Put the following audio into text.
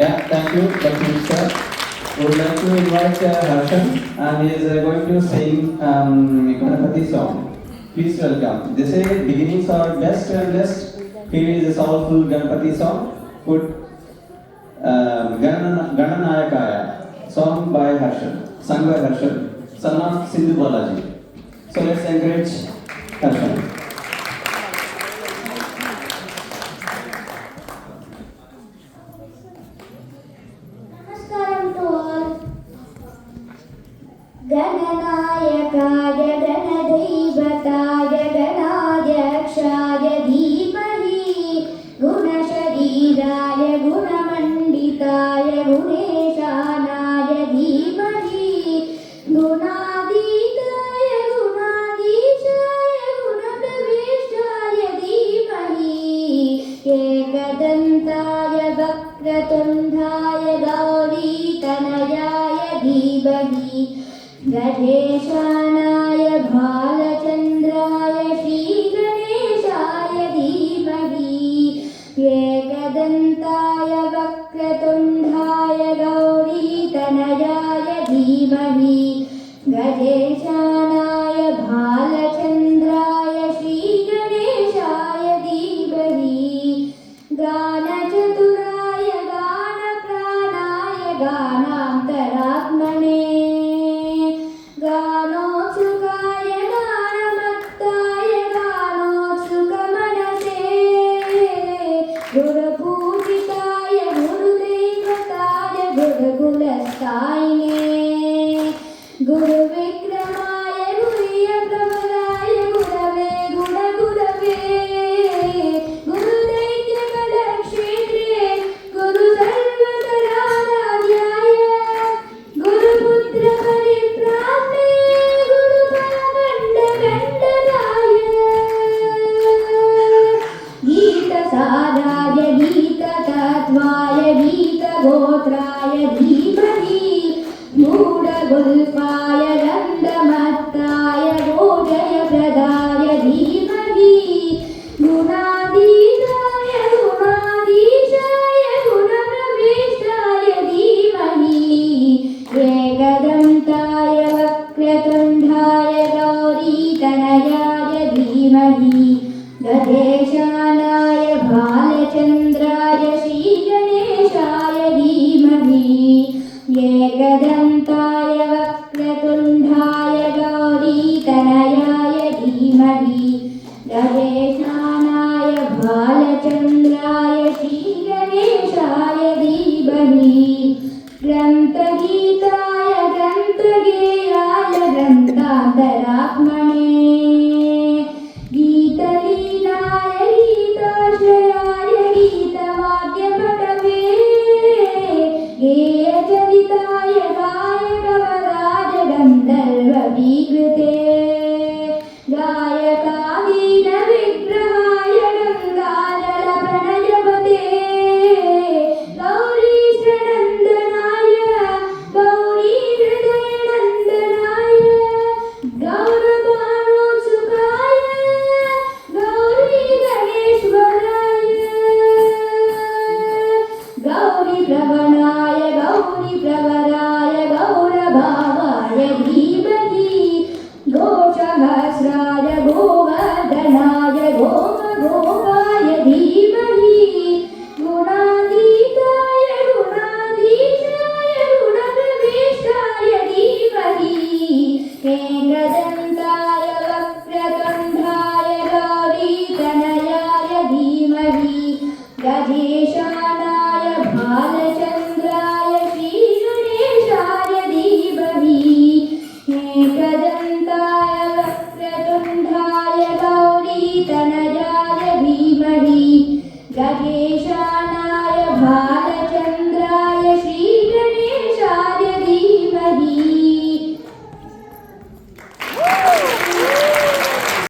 Yeah, thank you, Lakshmi sir. We would like to invite Harshan, and he is going to sing Ganapati song. Please welcome. They say beginnings are best and best. Here is a soulful Ganapati song. Put Gananayakaya, song by Harshan, sung by Harshan, son of Sindhu Balaji. So let's encourage Harshan. Namaskaram to all. Gananayakaya Ganadaivataya Ganadhyakshaya Dhimahi Gunashariraya Gunamanditaya Guneshanaya Dhimahi Gunaditaya Gunadishaya Gunapravishaya Dhimahi Ekadantaya Vakratundhaya Gauritanayaya Dhimahi गणेशानाय भालचन्द्राय श्रीगणेशाय धीमहि एकदन्ताय वक्रतुण्डाय गौरीतनयाय धीमहि गणेशानाय भालचन्द्राय श्रीगणेशाय धीमहि गानचतुराय गानप्राणाय गानान्तरात्मने गानोत्सुकाय गानमत्ताय गानोत्सुकमनसे गुरुपूजिताय गुरुदैवताय गुरुकुलस्थायिने गुरुविक्रमाय गुह्यप्रभराय गुरवे गुणगुरवे गुरुदैत्यकलक्षेत्रे गुरुसर्वकराराध्याय गुरुपुत्रपरिप्राप्ते गुरुपरमण्डगण्डकाय गीतसाराय गीततत्त्वाय गीतगोत्राय धीमहि मूढगुल्फाय गन्धमत्ताय भोजयप्रदाय धीमहि गुणातीताय गुणाधीशाय गुणप्रविष्टाय धीमहि एकदन्ताय वक्रतुण्डाय गौरीतनयाय धीमहि गणेशानाय भालचन्द्राय श्रीगणेशाय धीमहि एकदन्ताय वक्रतुण्डाय गौरीतनयाय धीमहि गणेशानाय भालचन्द्राय श्रीगणेशाय धीमहि ग्रन्थगीताय ग्रन्थगेयाय ग्रन्थान्तरात्मने गीतलीनाय गीताश्रयाय गीतवाद्यपटवे गेयचरिताय गायकवराज गन्धर्ववीकृते गायकादीनविग्रहाय गङ्गाजलप्रणयपते गौरीशनन्दनाय गौरीहृदयनन्दनाय गौरभानोत्सुकाय गौरीगणेश्वराय गौरीप्रवणाय गौरीप्रवराय गौरभावाय धीमहि